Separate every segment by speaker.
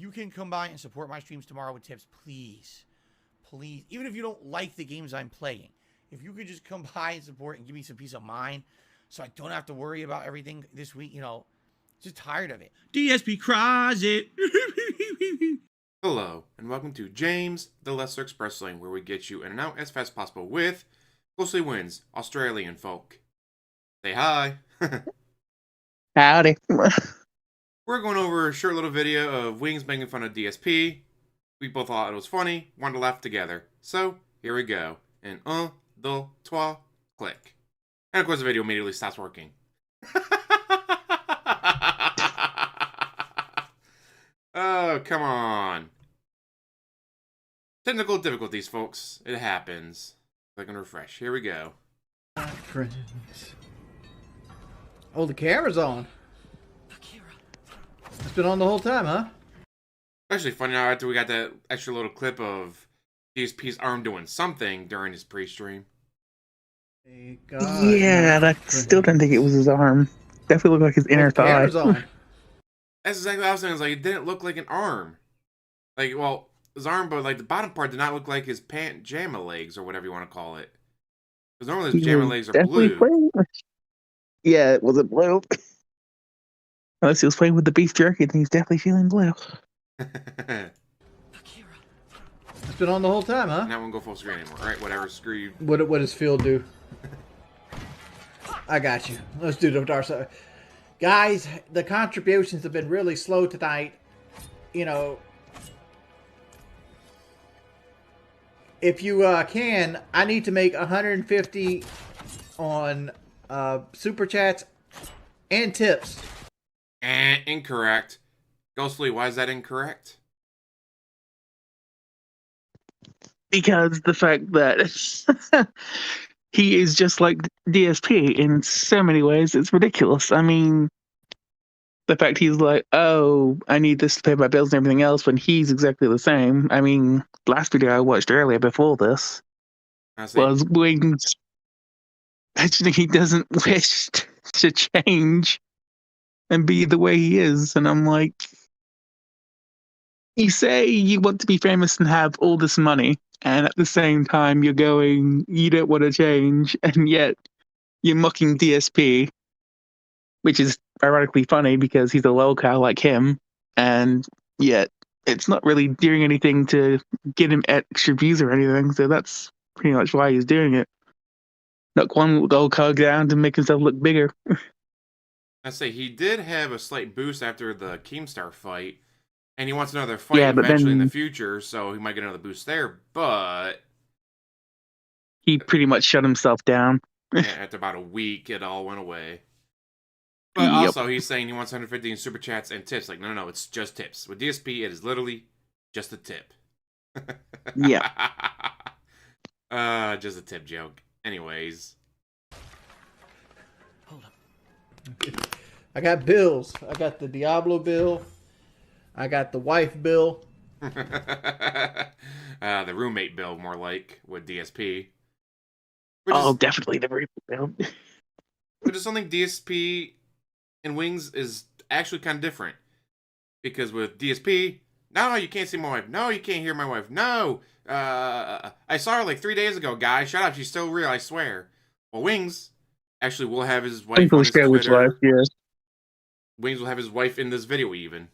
Speaker 1: you can come by and support my streams tomorrow with tips, please. Please. Even if you don't like the games I'm playing, if you could just come by and support and give me some peace of mind so I don't have to worry about everything this week, you know, just tired of it. DSP cries it.
Speaker 2: Hello, and welcome to James, the Lesser Express Lane, where we get you in and out as fast as possible with Closely Wins, Australian folk. Say hi.
Speaker 3: Howdy.
Speaker 2: We're going over a short little video of Wings making fun of DSP. We both thought it was funny, wanted to laugh together. So, here we go. And deux, trois, click. And of course the video immediately stops working. Oh, come on. Technical difficulties, folks. It happens. Click and refresh. Here we go.
Speaker 4: Friends. Oh, the camera's on. It's been on the whole time, huh?
Speaker 2: Especially funny now after we got that extra little clip of DSP's arm doing something during his pre-stream.
Speaker 3: Yeah, I still don't think it was his arm. Definitely looked like his inner thigh.
Speaker 4: Camera's on.
Speaker 2: That's exactly what I was saying. It's like, it didn't look like an arm. Like, well, his arm, but like the bottom part did not look like his pajama legs or whatever you want to call it. Because normally his pajama legs are blue.
Speaker 3: Playing. Yeah, it wasn't blue. Unless he was playing with the beef jerky, then he's definitely feeling blue.
Speaker 4: It's been on the whole time, huh?
Speaker 2: Now we won't go full screen anymore, right? Whatever, screw you.
Speaker 4: What does Phil do? I got you. Let's do the dark side. Guys, the contributions have been really slow tonight. You know, if you can, I need to make 150 on super chats and tips.
Speaker 2: Incorrect. Ghostly, why is that incorrect?
Speaker 3: Because the fact that he is just like DSP in so many ways, it's ridiculous. I mean, the fact he's like, oh, I need this to pay my bills and everything else, when he's exactly the same. I mean, last video I watched earlier before this was Wings mentioning he doesn't wish to change and be the way he is. And I'm like, you say you want to be famous and have all this money, and at the same time you're going, you don't want to change, and yet you're mocking DSP, which is ironically funny because he's a lolcow like him, and yet it's not really doing anything to get him extra views or anything, so that's pretty much why he's doing it. Knock one lolcow down to make himself look bigger.
Speaker 2: I say he did have a slight boost after the Keemstar fight, and he wants another fight
Speaker 3: but
Speaker 2: eventually
Speaker 3: then
Speaker 2: in the future, so he might get another boost there, but
Speaker 3: he pretty much shut himself down.
Speaker 2: yeah, after about a week, it all went away. But also, he's saying he wants 150 in super chats and tips. Like, no, it's just tips. With DSP, it is literally just a tip.
Speaker 3: Yeah.
Speaker 2: Just a tip joke. Anyways.
Speaker 4: Hold up. I got bills. I got the Diablo bill. I got the wife bill.
Speaker 2: The roommate bill, more like, with DSP.
Speaker 3: Definitely the roommate bill.
Speaker 2: I just don't think DSP and Wings is actually kind of different. Because with DSP, no, you can't see my wife. No, you can't hear my wife. No, I saw her like 3 days ago, guys. Shut up, she's still real, I swear. Well, Wings actually will have his wife on his Twitter.
Speaker 3: Yes.
Speaker 2: Wings will have his wife in this video even.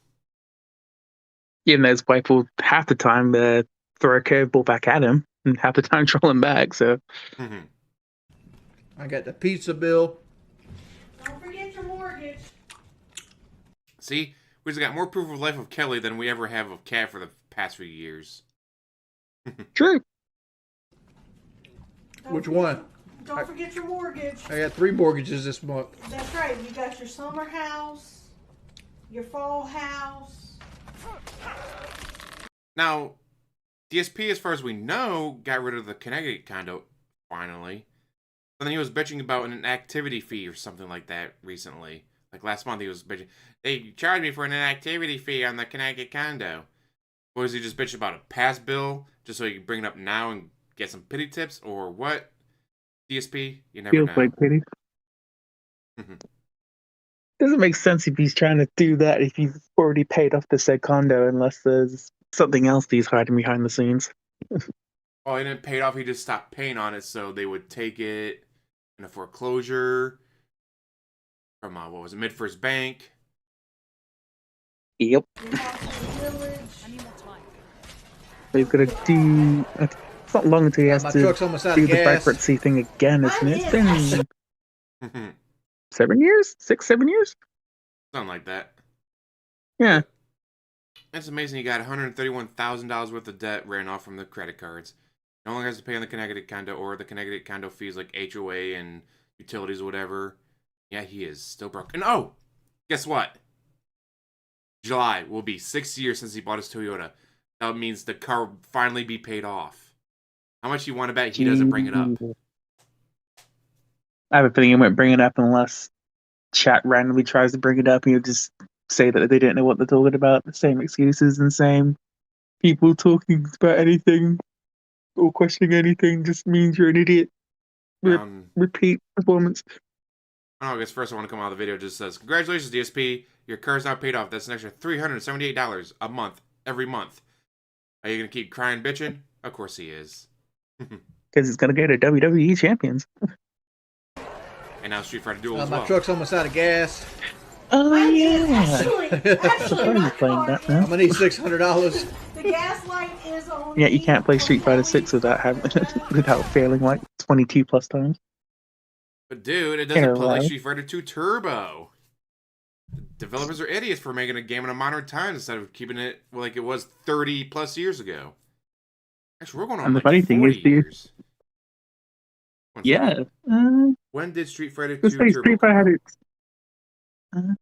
Speaker 3: Yeah, and his wife will half the time throw a curveball back at him, and half the time troll him back, so.
Speaker 2: Mm-hmm.
Speaker 4: I got the pizza bill.
Speaker 5: Don't forget your mortgage.
Speaker 2: See, we just got more proof of life of Kelly than we ever have of Kat for the past few years.
Speaker 3: True.
Speaker 4: Which one?
Speaker 5: Don't forget your mortgage.
Speaker 4: I got 3 mortgages this month.
Speaker 5: That's right. You got your summer house, your fall house.
Speaker 2: Now, DSP, as far as we know, got rid of the Connecticut condo, finally. And then he was bitching about an activity fee or something like that recently. Like last month he was bitching, they charged me for an activity fee on the Connecticut condo. Or is he just bitching about a past bill, just so he can bring it up now and get some pity tips, or what? DSP, you never know.
Speaker 3: Feels like pity. Doesn't make sense if he's trying to do that if you've already paid off the said condo, unless there's something else he's hiding behind the scenes.
Speaker 2: Oh, he didn't pay it off. He just stopped paying on it, so they would take it in a foreclosure from what was it, Mid-First Bank.
Speaker 3: Yep. So he's gonna do. It's not long until he has
Speaker 4: My
Speaker 3: to
Speaker 4: truck's almost out
Speaker 3: do
Speaker 4: of
Speaker 3: the
Speaker 4: gas.
Speaker 3: bankruptcy thing again, isn't it? It's been 7 years, 7 years.
Speaker 2: Something like that.
Speaker 3: Yeah.
Speaker 2: It's amazing he got $131,000 worth of debt ran off from the credit cards. No longer has to pay on the Connecticut condo or the Connecticut condo fees like HOA and utilities or whatever. Yeah, he is still broke. And oh, guess what? July will be 6 years since he bought his Toyota. That means the car will finally be paid off. How much you want to bet he doesn't bring it up?
Speaker 3: I have a feeling he won't bring it up unless chat randomly tries to bring it up and he'll just say that they didn't know what they're talking about. The same excuses and same people talking about anything or questioning anything just means you're an idiot. Repeat performance.
Speaker 2: I guess first I want to come out of the video. It just says, congratulations, DSP. Your car's now paid off. That's an extra $378 a month, every month. Are you going to keep crying, bitching? Of course he is.
Speaker 3: Because it's going to go to WWE Champions.
Speaker 2: And now Street Fighter Duel as
Speaker 4: My
Speaker 2: well.
Speaker 4: truck's almost out of gas.
Speaker 3: Oh, yeah.
Speaker 5: Actually, my
Speaker 3: playing
Speaker 5: car,
Speaker 3: that now.
Speaker 4: I'm gonna need $600.
Speaker 5: the gas light is on.
Speaker 3: Yeah, you can't play Street Fighter 6 without without failing like 22 plus times.
Speaker 2: But dude, it doesn't play like Street Fighter 2 Turbo. Developers are idiots for making a game in a modern time instead of keeping it like it was 30 plus years ago. Actually, we're going on
Speaker 3: And the
Speaker 2: like
Speaker 3: funny
Speaker 2: 40
Speaker 3: thing is,
Speaker 2: years.
Speaker 3: Yeah.
Speaker 2: When did Street Fighter 2
Speaker 3: Street
Speaker 2: Turbo
Speaker 3: Fighter had
Speaker 2: come out?
Speaker 3: its.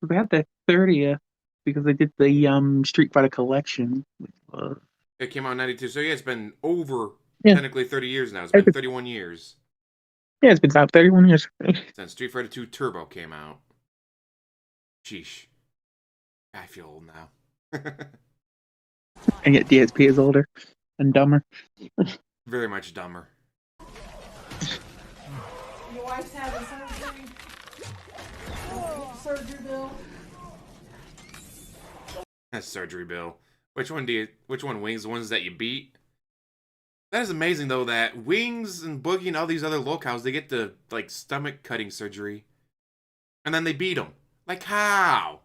Speaker 3: They had their 30th because they did the Street Fighter collection.
Speaker 2: It came out in 92, so yeah, it's been over
Speaker 3: Yeah.
Speaker 2: technically 30 years now. It's been 31 years
Speaker 3: Yeah, it's been about 31 years.
Speaker 2: since Street Fighter 2 Turbo came out. Sheesh. I feel old now.
Speaker 3: And yet DSP is older and dumber.
Speaker 2: Very much dumber.
Speaker 5: Your wife's having surgery. Surgery bill.
Speaker 2: That's surgery bill. Which one Wings? The ones that you beat? That is amazing though that Wings and Boogie and all these other locals, they get the like stomach cutting surgery. And then they beat them. Like how?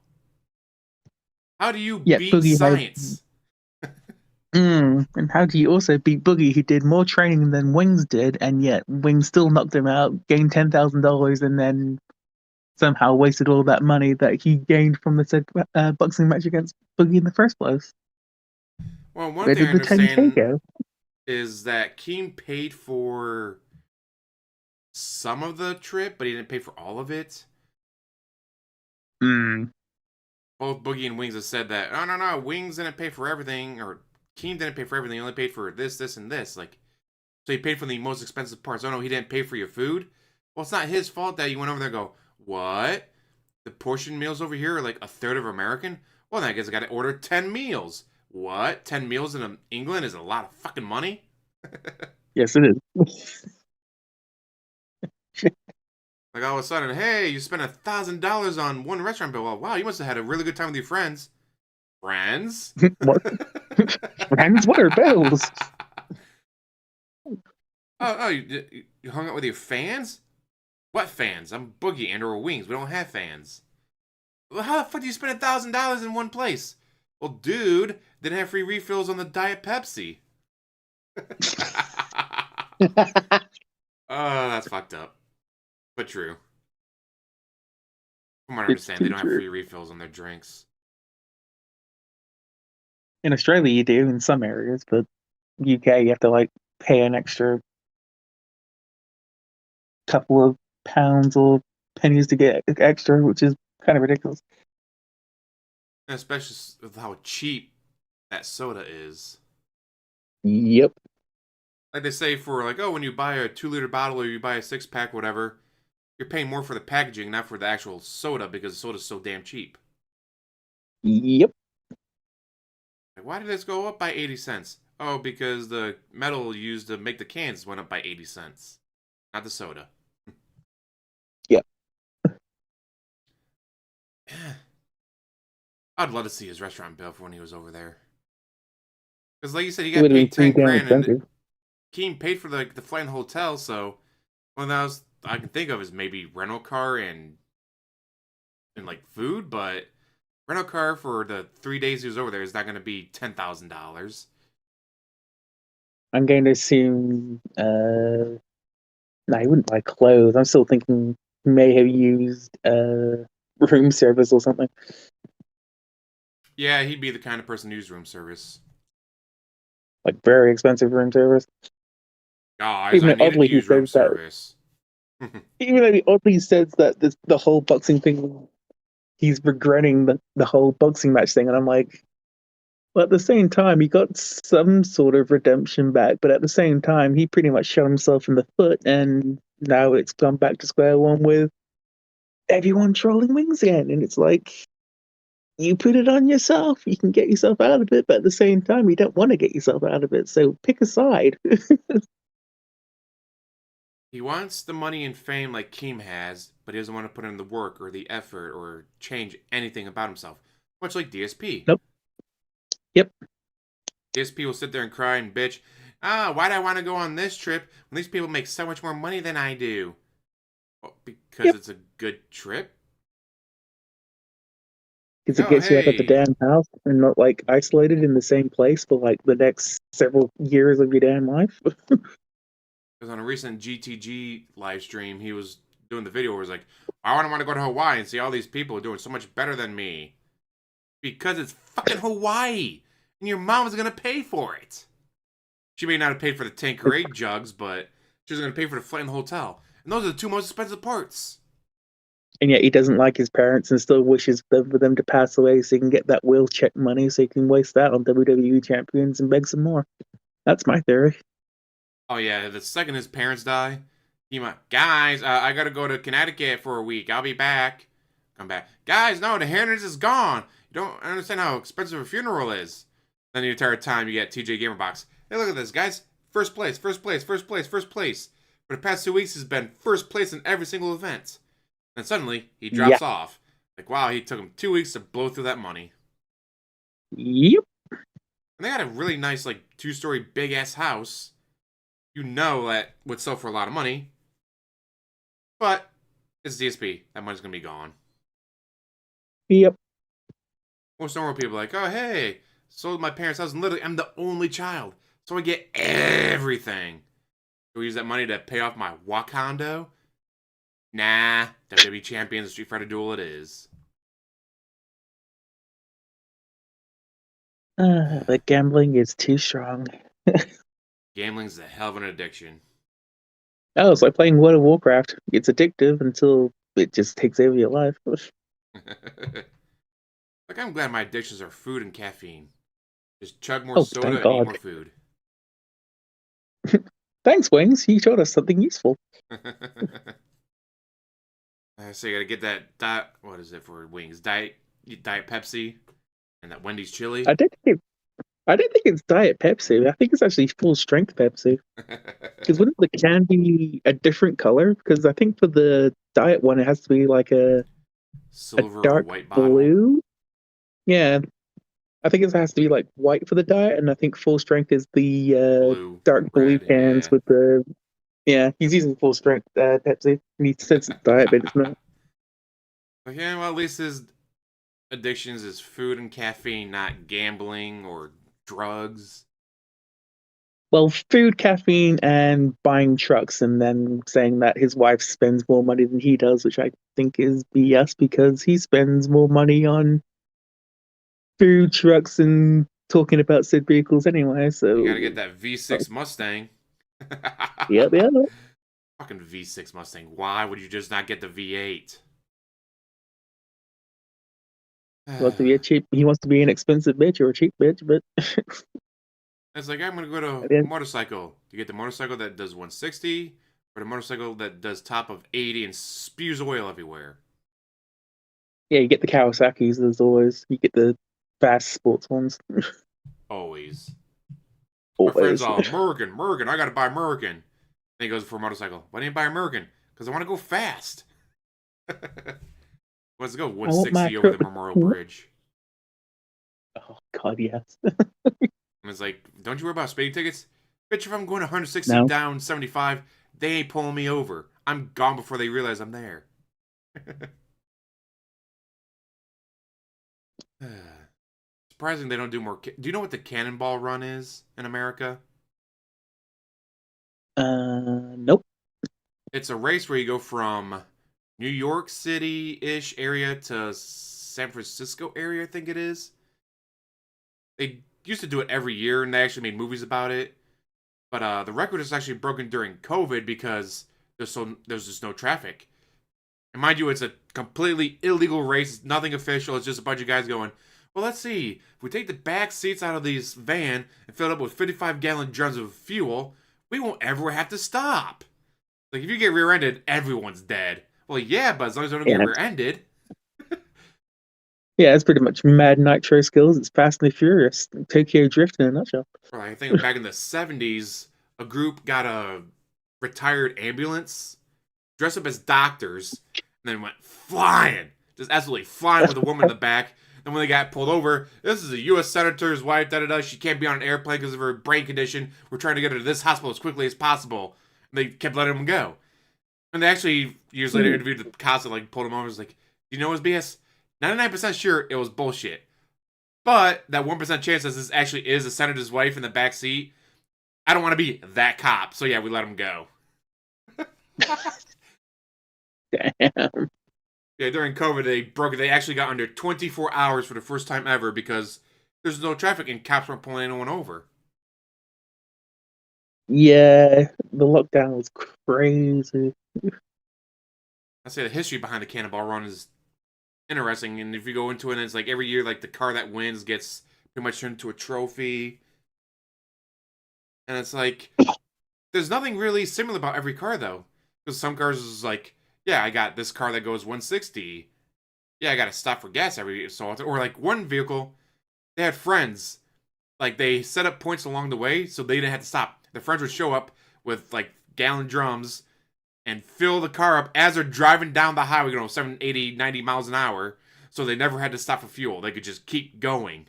Speaker 2: How do you beat
Speaker 3: Boogie
Speaker 2: science?
Speaker 3: And how do you also beat Boogie, who did more training than Wings did, and yet Wings still knocked him out, gained $10,000, and then somehow wasted all that money that he gained from the said boxing match against Boogie in the first place?
Speaker 2: Well, one
Speaker 3: Where
Speaker 2: thing I
Speaker 3: did the 10K
Speaker 2: understand
Speaker 3: go?
Speaker 2: is that Keem paid for some of the trip, but he didn't pay for all of it. Both Boogie and Wings have said that, no, Wings didn't pay for everything, or Keem didn't pay for everything, he only paid for this, this, and this. Like, so he paid for the most expensive parts. Oh no, he didn't pay for your food? Well, it's not his fault that you went over there and go, what? The portion meals over here are like a third of American? Well, then I guess I gotta order 10 meals. What? 10 meals in England is a lot of fucking money?
Speaker 3: Yes, it is.
Speaker 2: Like all of a sudden, hey, you spent $1,000 on one restaurant bill. Well, wow, you must have had a really good time with your friends. Friends?
Speaker 3: What? Friends? What are bills?
Speaker 2: You hung out with your fans? What fans? I'm Boogie and or Wings. We don't have fans. Well, how the fuck do you spend $1,000 in one place? Well, dude, didn't have free refills on the Diet Pepsi. Oh, that's fucked up. But true. From what I understand, they don't have free refills on their drinks.
Speaker 3: In Australia, you do in some areas, but UK, you have to like pay an extra couple of pounds or pennies to get extra, which is kind of ridiculous.
Speaker 2: And especially with how cheap that soda is.
Speaker 3: Yep.
Speaker 2: Like they say for like, oh, when you buy a 2-liter bottle or you buy a 6-pack, whatever, you're paying more for the packaging, not for the actual soda, because the soda's so damn cheap.
Speaker 3: Yep.
Speaker 2: Like, why did this go up by 80 cents? Oh, because the metal used to make the cans went up by 80 cents. Not the soda. I'd love to see his restaurant bill for when he was over there. Because like you said, he
Speaker 3: It
Speaker 2: got
Speaker 3: would have been
Speaker 2: paid
Speaker 3: pretty
Speaker 2: 10
Speaker 3: damn
Speaker 2: grand and
Speaker 3: expensive.
Speaker 2: Keem paid for the flight and the hotel, so one of those I can think of is maybe rental car and like food, but rental car for the 3 days he was over there is not going to be $10,000.
Speaker 3: I'm going to assume, no, he wouldn't buy clothes. I'm still thinking he may have used room service or something.
Speaker 2: Yeah, he'd be the kind of person to use room service.
Speaker 3: Like very expensive room service.
Speaker 2: Guys,
Speaker 3: Even
Speaker 2: I
Speaker 3: though
Speaker 2: needed to
Speaker 3: oddly he
Speaker 2: use room
Speaker 3: says that.
Speaker 2: service.
Speaker 3: Even though he oddly says that the whole boxing thing, he's regretting the whole boxing match thing, and I'm like, well, at the same time, he got some sort of redemption back, but at the same time, he pretty much shot himself in the foot, and now it's gone back to square one with everyone trolling Wings again, and it's like, you put it on yourself, you can get yourself out of it, but at the same time, you don't want to get yourself out of it, so pick a side.
Speaker 2: He wants the money and fame like Keem has, but he doesn't want to put in the work or the effort or change anything about himself. Much like DSP.
Speaker 3: Nope. Yep.
Speaker 2: DSP will sit there and cry and bitch. Why'd I want to go on this trip when these people make so much more money than I do? Well, because it's a good trip?
Speaker 3: Because it gets you out of the
Speaker 2: hey.
Speaker 3: damn house and not like isolated in the same place for like the next several years of your damn life.
Speaker 2: Because on a recent GTG live stream, he was doing the video where he was like, I want to go to Hawaii and see all these people doing so much better than me. Because it's fucking Hawaii. And your mom's going to pay for it. She may not have paid for the Tanqueray jugs, but she was going to pay for the flight and the hotel. And those are the two most expensive parts.
Speaker 3: And yet he doesn't like his parents and still wishes for them to pass away so he can get that will check money so he can waste that on WWE champions and beg some more. That's my theory.
Speaker 2: Oh yeah, the second his parents die, he might, guys, I gotta go to Connecticut for a week. I'll be back. Come back. Guys, no, the heritage is gone. You don't understand how expensive a funeral is. Then the entire time you get TJ Gamerbox. Hey, look at this, guys. First place, first place, first place, first place. For the past 2 weeks, he's been first place in every single event. And suddenly, he drops off. Like, wow, he took him 2 weeks to blow through that money.
Speaker 3: Yep.
Speaker 2: And they got a really nice, like, 2-story big-ass house. You know that would sell for a lot of money. But it's DSP. That money's going to be gone.
Speaker 3: Yep.
Speaker 2: Most normal people are like, oh, hey, sold my parents' house. And literally, I'm the only child. So I get everything. Do we use that money to pay off my Wakando? Nah. WWE Champions Street Fighter Duel it is.
Speaker 3: The gambling is too strong.
Speaker 2: Gambling's a hell of an addiction.
Speaker 3: Oh, it's like playing World of Warcraft. It's addictive until it just takes over your life.
Speaker 2: Like, I'm glad my addictions are food and caffeine. Just chug more
Speaker 3: Oh,
Speaker 2: soda
Speaker 3: thank
Speaker 2: and eat
Speaker 3: God.
Speaker 2: more food.
Speaker 3: Thanks, Wings. You showed us something useful.
Speaker 2: So you gotta get that what is it for wings? Diet Pepsi and that Wendy's chili.
Speaker 3: I don't think it's Diet Pepsi. I think it's actually full strength Pepsi. Because wouldn't the can be a different color? Because I think for the diet one, it has to be like a
Speaker 2: Silver or
Speaker 3: dark
Speaker 2: white bottle.
Speaker 3: blue. Yeah, I think it has to be like white for the diet, and I think full strength is the
Speaker 2: Blue.
Speaker 3: dark blue
Speaker 2: Red,
Speaker 3: cans
Speaker 2: yeah.
Speaker 3: with the. Yeah, he's using full strength Pepsi. And he says it's diet, but it's not.
Speaker 2: Okay, well at least his addictions is food and caffeine, not gambling or drugs.
Speaker 3: Well, food, caffeine, and buying trucks, and then saying that his wife spends more money than he does, which I think is BS because he spends more money on food, trucks, and talking about said vehicles anyway. So
Speaker 2: You gotta get that V6 Mustang.
Speaker 3: yeah.
Speaker 2: Fucking V6 Mustang. Why would you just not get the V8?
Speaker 3: He wants to be he wants to be an expensive bitch or a cheap bitch, but
Speaker 2: It's like, I'm gonna go to a
Speaker 3: then,
Speaker 2: motorcycle. Do you get the motorcycle that does 160 or the motorcycle that does top of 80 and spews oil everywhere?
Speaker 3: yeah, you get the Kawasaki's as always. You get the fast sports ones.
Speaker 2: Always. My friend's
Speaker 3: Always.
Speaker 2: all, Mergen, I gotta buy Mergen. Then he goes for a motorcycle. Why didn't you buy a Mergen? Because I want to go fast. Want Let's go
Speaker 3: I want my
Speaker 2: 160 over the
Speaker 3: truck.
Speaker 2: Memorial Bridge.
Speaker 3: Oh God, yes.
Speaker 2: And it's like, don't you worry about speeding tickets? Bitch, if I'm going 160
Speaker 3: No.
Speaker 2: down 75, they ain't pulling me over. I'm gone before they realize I'm there. Surprising they don't do more. Do you know what the Cannonball Run is in America?
Speaker 3: Nope.
Speaker 2: It's a race where you go from New York City-ish area to San Francisco area, I think it is. They used to do it every year, and they actually made movies about it. But the record is actually broken during COVID because there's just no traffic. And mind you, it's a completely illegal race. It's nothing official. It's just a bunch of guys going, well, let's see. If we take the back seats out of this van and fill it up with 55-gallon drums of fuel, we won't ever have to stop. Like, if you get rear-ended, everyone's dead. Well, yeah, but as long as I don't get rear-ended.
Speaker 3: Yeah, it's pretty much Mad Nitro skills. It's Fast and the Furious. Tokyo Drift in a nutshell.
Speaker 2: Right, I think back in the 70s, a group got a retired ambulance, dressed up as doctors, and then went flying. Just absolutely flying with a woman in the back. And when they got pulled over, this is a U.S. senator's wife, da-da-da. She can't be on an airplane because of her brain condition. We're trying to get her to this hospital as quickly as possible. And they kept letting them go. And they actually, years later, interviewed the cops that pulled him over. It was like, do you know it was BS? 99% sure it was bullshit. But that 1% chance that this actually is a senator's wife in the back seat, I don't want to be that cop. So yeah, we let him go.
Speaker 3: Damn.
Speaker 2: Yeah, during COVID, they actually got under 24 hours for the first time ever because there's no traffic and cops weren't pulling anyone over.
Speaker 3: Yeah, the lockdown was crazy.
Speaker 2: I say the history behind the Cannonball Run is interesting, and if you go into it, it's like every year, the car that wins gets pretty much turned into a trophy. And it's like, there's nothing really similar about every car, though. Because some cars is like, yeah, I got this car that goes 160. Yeah, I got to stop for gas every so often. Or one vehicle, they had friends. They set up points along the way so they didn't have to stop. The friends would show up with, gallon drums and fill the car up as they're driving down the highway, 7, 80, 90 miles an hour. So they never had to stop for fuel. They could just keep going.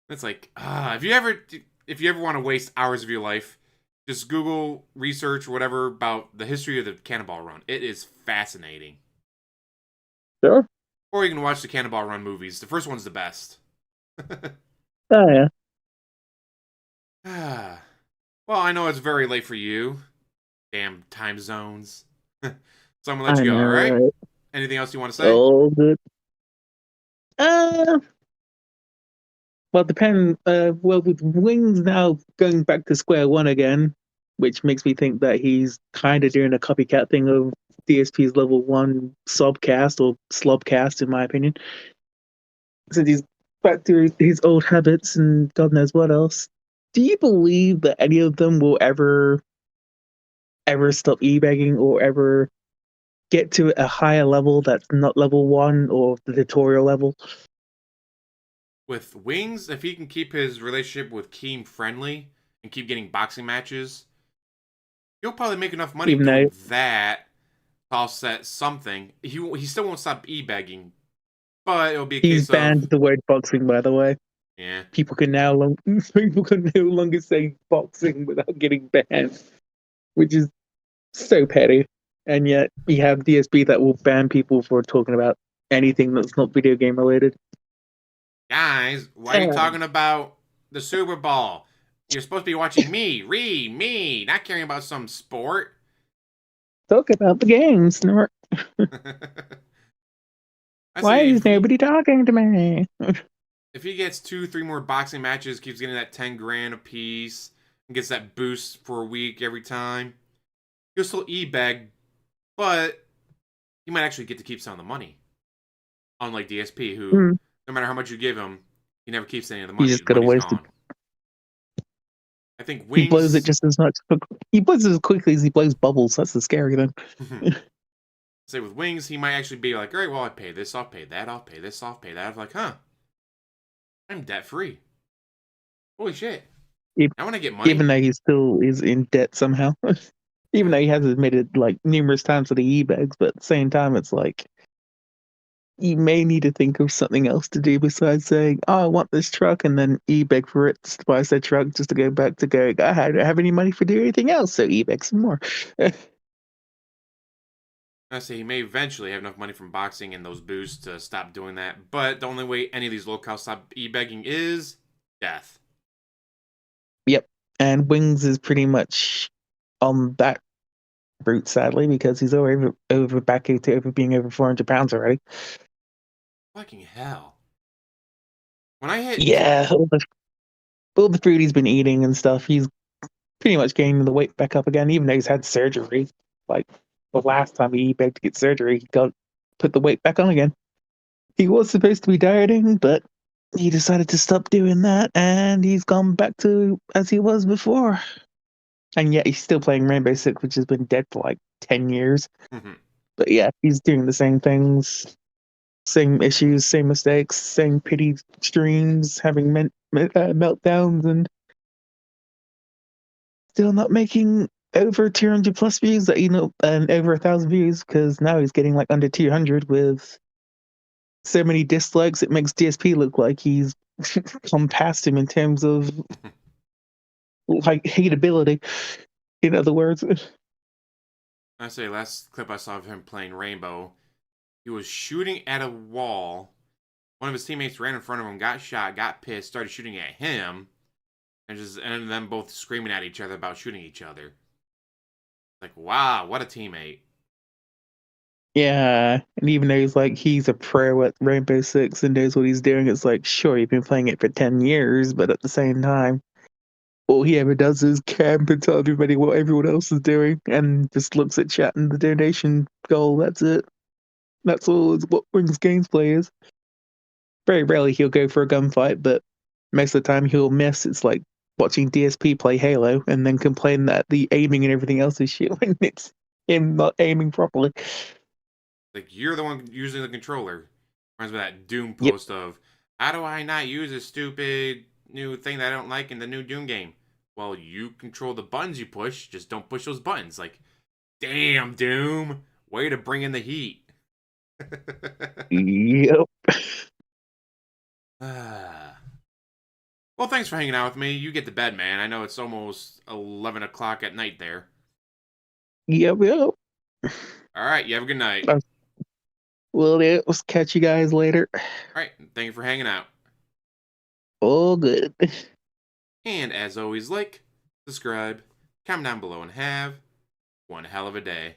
Speaker 2: It's like, if you ever want to waste hours of your life, just Google, research, whatever about the history of the Cannonball Run. It is fascinating.
Speaker 3: Sure.
Speaker 2: Or you can watch the Cannonball Run movies. The first one's the best.
Speaker 3: Oh,
Speaker 2: yeah. Well, I know it's very late for you. Damn time zones. So I'm going to let you go, all right? Anything else you want to say?
Speaker 3: Oh, good. Well, depend. Well, with Wings now going back to square one again, which makes me think that he's kind of doing a copycat thing of DSP's level 1 subcast or slobcast, in my opinion. Since he's back to his old habits and God knows what else. Do you believe that any of them will ever stop e-begging or ever get to a higher level that's not level 1 or the tutorial level?
Speaker 2: With Wings, if he can keep his relationship with Keem friendly and keep getting boxing matches, he'll probably make enough money doing that to offset something. He still won't stop e-begging, but it'll be a case of...
Speaker 3: He's banned the word boxing, by the way.
Speaker 2: Yeah.
Speaker 3: People can no longer say boxing without getting banned, which is so petty. And yet we have DSP that will ban people for talking about anything that's not video game related.
Speaker 2: Guys, why are you talking about the Super Bowl? You're supposed to be watching me, not caring about some sport.
Speaker 3: Talk about the games, Snort. Why is nobody talking to me?
Speaker 2: If he gets 2-3 more boxing matches, keeps getting that 10 grand a piece, and gets that boost for a week every time, he'll still e-beg, but he might actually get to keep some of the money. Unlike DSP, who, no matter how much you give him, he never keeps any of the money.
Speaker 3: He's just gonna waste it.
Speaker 2: I think Wings...
Speaker 3: He blows it just as much. He blows it as quickly as he blows bubbles. That's the scary thing.
Speaker 2: Say with Wings, he might actually be like, all right, well, I pay this, I'll pay that, I'll pay this, I'll pay that. I'm like, I'm debt-free. Holy shit. I want to get money.
Speaker 3: Even though he still is in debt somehow. Even though he has admitted like numerous times that he e-begs, but at the same time, it's like you may need to think of something else to do besides saying, "Oh, I want this truck," and then e-beg for it to buy said truck just to go back to going, "I don't have any money for doing anything else, so e-beg some more."
Speaker 2: I say he may eventually have enough money from boxing and those boosts to stop doing that, but the only way any of these locals stop e-begging is death.
Speaker 3: Yep, and Wings is pretty much on that route, sadly, because he's over back to over being over 400 pounds already.
Speaker 2: Fucking hell. When I hit...
Speaker 3: Yeah, all the food he's been eating and stuff, he's pretty much gaining the weight back up again, even though he's had surgery. Like the last time he begged to get surgery, he got put the weight back on again. He was supposed to be dieting, but he decided to stop doing that, and he's gone back to as he was before. And yet he's still playing Rainbow Six, which has been dead for like 10 years. But yeah, he's doing the same things, same issues, same mistakes, same pity streams, having meltdowns, and still not making over 200 plus views, and over 1,000 views, because now he's getting like under 200 with so many dislikes. It makes DSP look like he's come past him in terms of like hateability. In other words,
Speaker 2: I say last clip I saw of him playing Rainbow, he was shooting at a wall. One of his teammates ran in front of him, got shot, got pissed, started shooting at him, and them both screaming at each other about shooting each other. Like, wow, what a teammate.
Speaker 3: yeah, and even though he's a pro at Rainbow Six and knows what he's doing, it's like, sure, you've been playing it for 10 years, but at the same time, all he ever does is camp and tell everybody what everyone else is doing, and just looks at chat and the donation goal. That's it. That's all. Is what Wings gameplay is. Very rarely he'll go for a gunfight, but most of the time he'll miss. It's like watching DSP play Halo and then complain that the aiming and everything else is shit when it's him not aiming properly.
Speaker 2: Like, you're the one using the controller. Reminds me of that Doom
Speaker 3: Yep.
Speaker 2: post of, how do I not use this stupid new thing that I don't like in the new Doom game? Well, you control the buttons you push, just don't push those buttons. Like, damn, Doom. Way to bring in the heat.
Speaker 3: Yep.
Speaker 2: Well, thanks for hanging out with me. You get to bed, man. I know it's almost 11 o'clock at night there.
Speaker 3: Yep.
Speaker 2: All right, you have a good night.
Speaker 3: Well, let's catch you guys later.
Speaker 2: All right, thank you for hanging out.
Speaker 3: All good.
Speaker 2: And as always, like, subscribe, comment down below, and have one hell of a day.